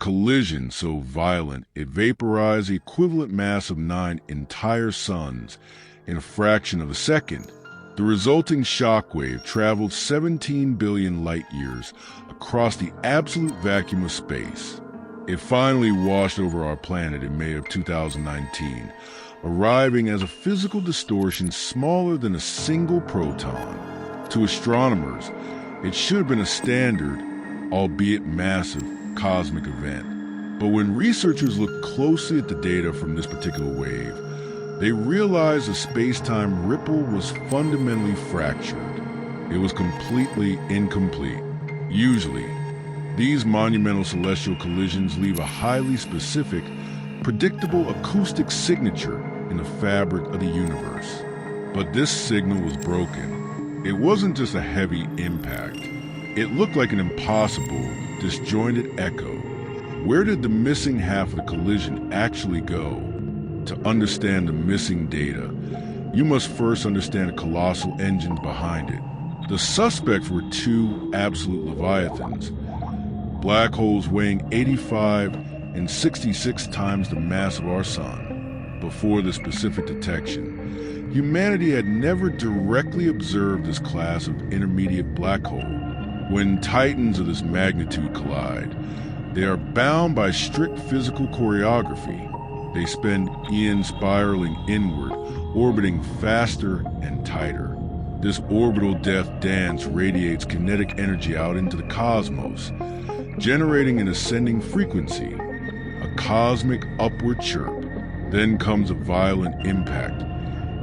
collision so violent it vaporized the equivalent mass of 9 entire suns in a fraction of a second. The resulting shockwave traveled 17 billion light-years across the absolute vacuum of space. It finally washed over our planet in May of 2019, arriving as a physical distortion smaller than a single proton. To astronomers, it should have been a standard, albeit massive, cosmic event. But when researchers looked closely at the data from this particular wave, they realized the space-time ripple was fundamentally fractured. It was completely incomplete. Usually, these monumental celestial collisions leave a highly specific, predictable acoustic signature in the fabric of the universe. But this signal was broken. It wasn't just a heavy impact. It looked like an impossible, disjointed echo. Where did the missing half of the collision actually go? To understand the missing data, you must first understand the colossal engines behind it. The suspects were two absolute leviathans, black holes weighing 85 and 66 times the mass of our sun. Before the specific detection, humanity had never directly observed this class of intermediate black hole. When titans of this magnitude collide, they are bound by strict physical choreography. They spend eons spiraling inward, orbiting faster and tighter. This orbital death dance radiates kinetic energy out into the cosmos, generating an ascending frequency, a cosmic upward chirp. Then comes a violent impact,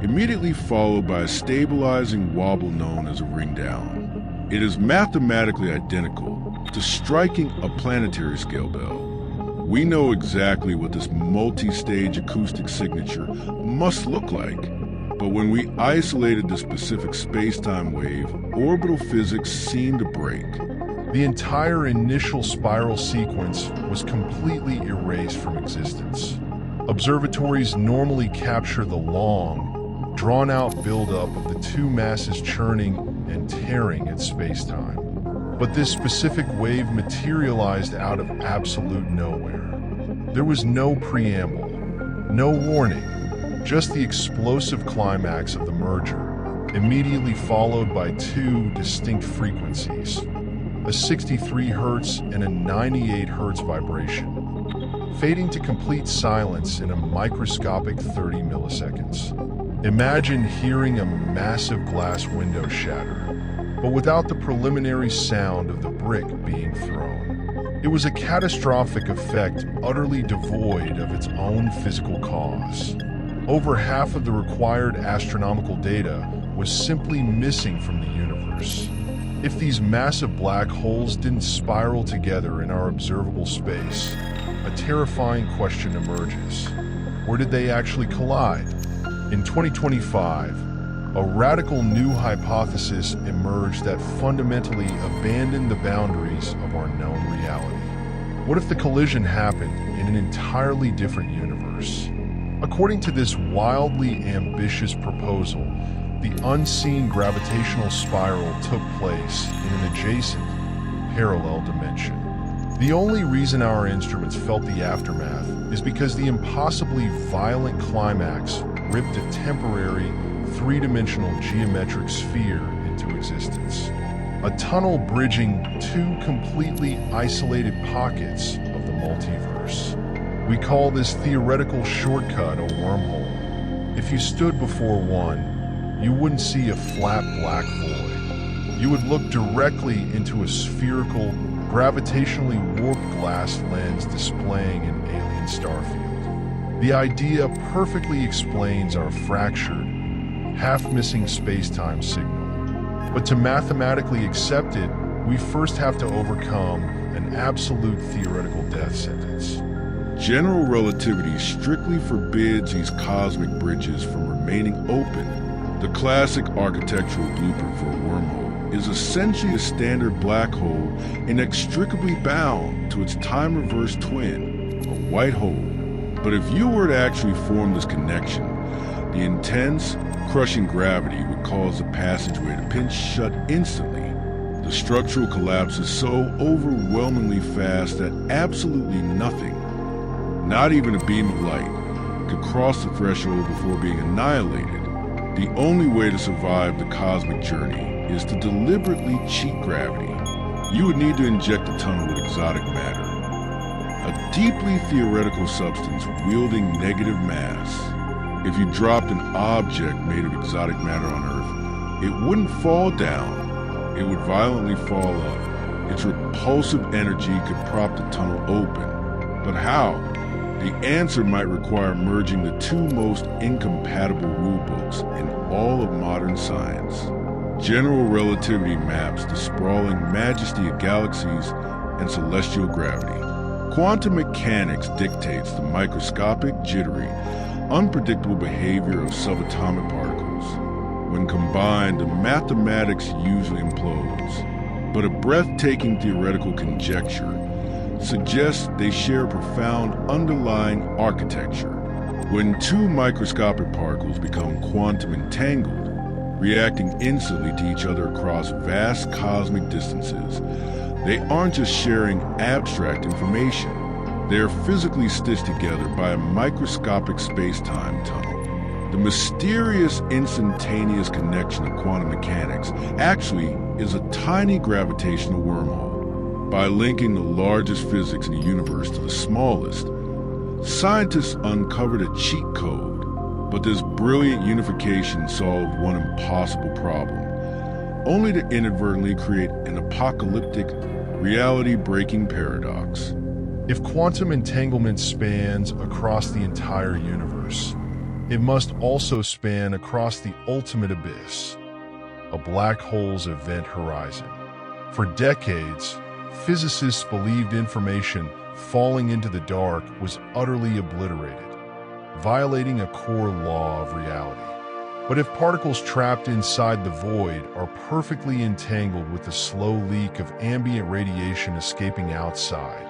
immediately followed by a stabilizing wobble known as a ring down. It is mathematically identical to striking a planetary scale bell. We know exactly what this multi-stage acoustic signature must look like. But when we isolated the specific space-time wave, orbital physics seemed to break. The entire initial spiral sequence was completely erased from existence. Observatories normally capture the long, drawn-out buildup of the two masses churning and tearing at space-time. But this specific wave materialized out of absolute nowhere. There was no preamble, no warning, just the explosive climax of the merger, immediately followed by two distinct frequencies, a 63 Hz and a 98 Hz vibration, fading to complete silence in a microscopic 30 milliseconds. Imagine hearing a massive glass window shatter, but without the preliminary sound of the brick being thrown. It was a catastrophic effect utterly devoid of its own physical cause. Over half of the required astronomical data was simply missing from the universe. If these massive black holes didn't spiral together in our observable space, a terrifying question emerges. Where did they actually collide? In 2025, a radical new hypothesis emerged that fundamentally abandoned the boundaries of our known reality. What if the collision happened in an entirely different universe? According to this wildly ambitious proposal, the unseen gravitational spiral took place in an adjacent, parallel dimension. The only reason our instruments felt the aftermath is because the impossibly violent climax ripped a temporary, three-dimensional geometric sphere into existence. A tunnel bridging two completely isolated pockets of the multiverse. We call this theoretical shortcut a wormhole. If you stood before one, you wouldn't see a flat black void. You would look directly into a spherical, gravitationally warped glass lens displaying an alien starfield. The idea perfectly explains our fractured, half-missing space-time signal. But to mathematically accept it, we first have to overcome an absolute theoretical death sentence. General relativity strictly forbids these cosmic bridges from remaining open. The classic architectural blueprint for a wormhole is essentially a standard black hole inextricably bound to its time-reversed twin, a white hole. But if you were to actually form this connection, the intense, crushing gravity would cause the passageway to pinch shut instantly. The structural collapse is so overwhelmingly fast that absolutely nothing, not even a beam of light, could cross the threshold before being annihilated. The only way to survive the cosmic journey is to deliberately cheat gravity. You would need to inject the tunnel with exotic matter, a deeply theoretical substance wielding negative mass. If you dropped an object made of exotic matter on Earth, it wouldn't fall down, it would violently fall up. Its repulsive energy could prop the tunnel open. But how? The answer might require merging the two most incompatible rulebooks in all of modern science. General relativity maps the sprawling majesty of galaxies and celestial gravity. Quantum mechanics dictates the microscopic, jittery, unpredictable behavior of subatomic particles. When combined, the mathematics usually implodes. But a breathtaking theoretical conjecture suggests they share a profound underlying architecture. When two microscopic particles become quantum entangled, reacting instantly to each other across vast cosmic distances, they aren't just sharing abstract information. They are physically stitched together by a microscopic space-time tunnel. The mysterious instantaneous connection of quantum mechanics actually is a tiny gravitational wormhole. By linking the largest physics in the universe to the smallest, scientists uncovered a cheat code. But this brilliant unification solved one impossible problem, only to inadvertently create an apocalyptic, reality-breaking paradox. If quantum entanglement spans across the entire universe, it must also span across the ultimate abyss, a black hole's event horizon. For decades, physicists believed information falling into the dark was utterly obliterated, violating a core law of reality. But if particles trapped inside the void are perfectly entangled with the slow leak of ambient radiation escaping outside,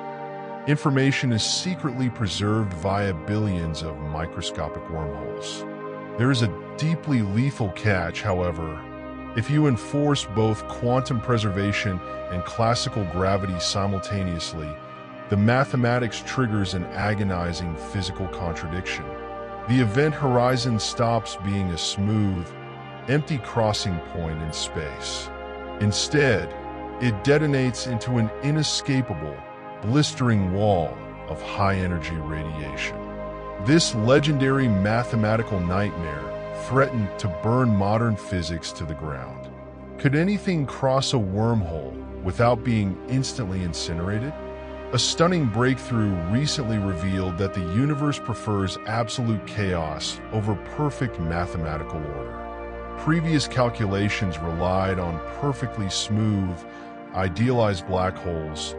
information is secretly preserved via billions of microscopic wormholes. There is a deeply lethal catch, however. If you enforce both quantum preservation and classical gravity simultaneously, the mathematics triggers an agonizing physical contradiction. The event horizon stops being a smooth, empty crossing point in space. Instead, it detonates into an inescapable, blistering wall of high-energy radiation. This legendary mathematical nightmare threatened to burn modern physics to the ground. Could anything cross a wormhole without being instantly incinerated? A stunning breakthrough recently revealed that the universe prefers absolute chaos over perfect mathematical order. Previous calculations relied on perfectly smooth, idealized black holes,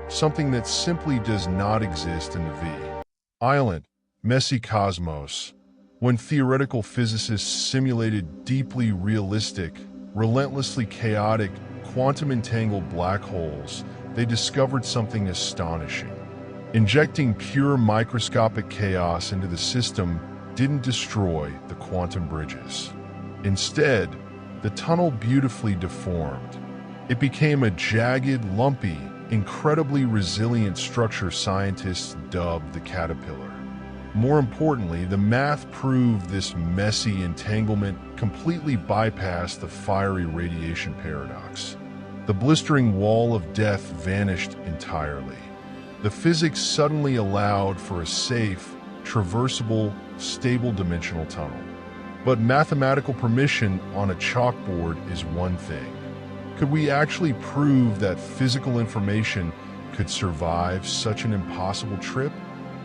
something that simply does not exist in the violent, messy cosmos. When theoretical physicists simulated deeply realistic, relentlessly chaotic, quantum-entangled black holes, they discovered something astonishing. Injecting pure microscopic chaos into the system didn't destroy the quantum bridges. Instead, the tunnel beautifully deformed. It became a jagged, lumpy, incredibly resilient structure scientists dubbed the caterpillar. More importantly, the math proved this messy entanglement completely bypassed the fiery radiation paradox. The blistering wall of death vanished entirely. The physics suddenly allowed for a safe, traversable, stable dimensional tunnel. But mathematical permission on a chalkboard is one thing. Could we actually prove that physical information could survive such an impossible trip?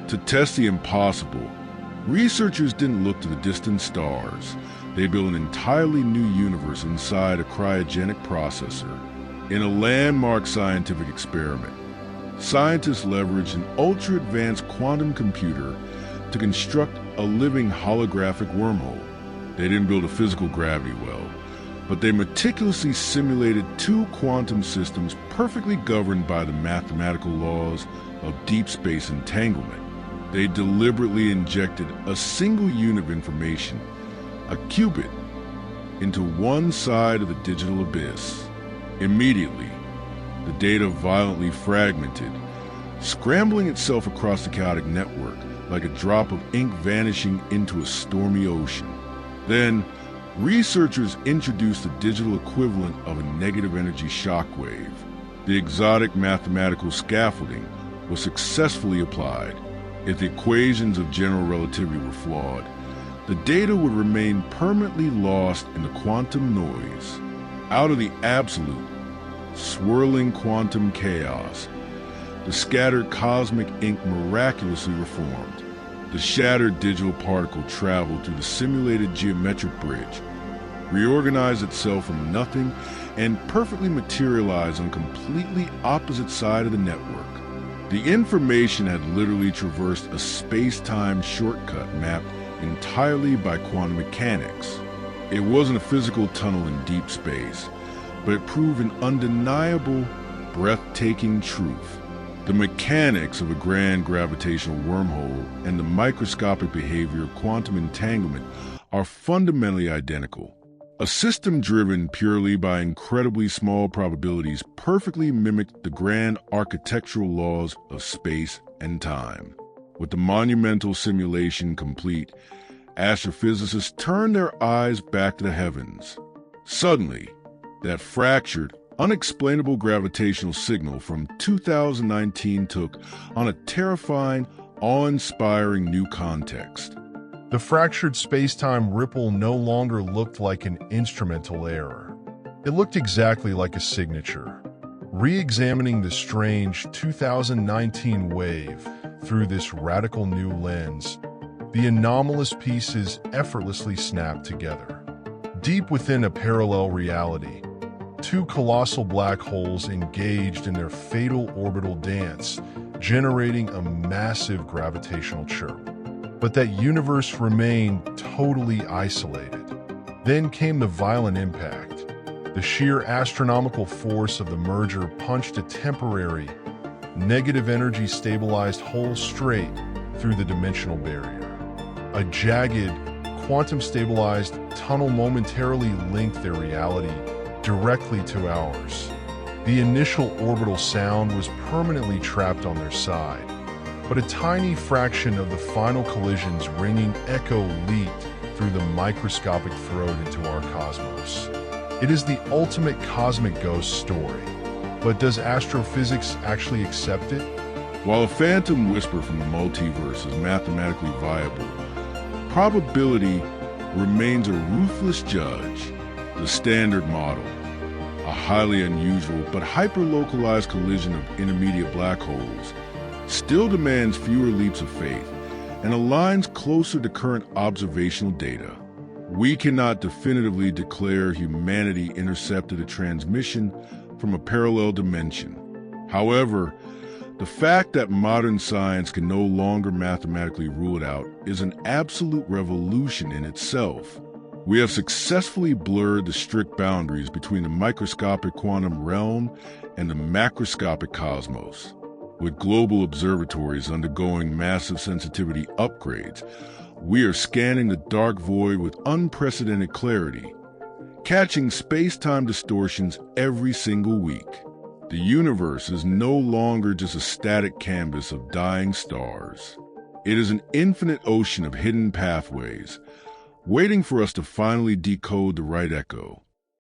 To test the impossible, researchers didn't look to the distant stars. They built an entirely new universe inside a cryogenic processor. In a landmark scientific experiment, scientists leveraged an ultra-advanced quantum computer to construct a living holographic wormhole. They didn't build a physical gravity well, but they meticulously simulated two quantum systems perfectly governed by the mathematical laws of deep space entanglement. They deliberately injected a single unit of information, a qubit, into one side of the digital abyss. Immediately, the data violently fragmented, scrambling itself across the chaotic network like a drop of ink vanishing into a stormy ocean. Then, researchers introduced the digital equivalent of a negative energy shockwave. The exotic mathematical scaffolding was successfully applied. If the equations of general relativity were flawed, the data would remain permanently lost in the quantum noise. Out of the absolute, swirling quantum chaos, the scattered cosmic ink miraculously reformed. The shattered digital particle traveled through the simulated geometric bridge, reorganized itself from nothing, and perfectly materialized on completely opposite side of the network. The information had literally traversed a space-time shortcut mapped entirely by quantum mechanics. It wasn't a physical tunnel in deep space, but it proved an undeniable, breathtaking truth. The mechanics of a grand gravitational wormhole and the microscopic behavior of quantum entanglement are fundamentally identical. A system driven purely by incredibly small probabilities perfectly mimicked the grand architectural laws of space and time. With the monumental simulation complete, astrophysicists turned their eyes back to the heavens. Suddenly, that fractured, unexplainable gravitational signal from 2019 took on a terrifying, awe-inspiring new context. The fractured space-time ripple no longer looked like an instrumental error. It looked exactly like a signature. Re-examining the strange 2019 wave through this radical new lens, the anomalous pieces effortlessly snapped together. Deep within a parallel reality, two colossal black holes engaged in their fatal orbital dance, generating a massive gravitational chirp. But that universe remained totally isolated. Then came the violent impact. The sheer astronomical force of the merger punched a temporary, negative energy stabilized hole straight through the dimensional barrier. A jagged, quantum stabilized tunnel momentarily linked their reality directly to ours. The initial orbital sound was permanently trapped on their side, but a tiny fraction of the final collision's ringing echo leaked through the microscopic throat into our cosmos. It is the ultimate cosmic ghost story. But does astrophysics actually accept it? While a phantom whisper from the multiverse is mathematically viable, probability remains a ruthless judge. The standard model, a highly unusual but hyper-localized collision of intermediate black holes, still demands fewer leaps of faith and aligns closer to current observational data. We cannot definitively declare humanity intercepted a transmission from a parallel dimension. However, the fact that modern science can no longer mathematically rule it out is an absolute revolution in itself. We have successfully blurred the strict boundaries between the microscopic quantum realm and the macroscopic cosmos. With global observatories undergoing massive sensitivity upgrades, we are scanning the dark void with unprecedented clarity, catching space-time distortions every single week. The universe is no longer just a static canvas of dying stars. It is an infinite ocean of hidden pathways, waiting for us to finally decode the right echo.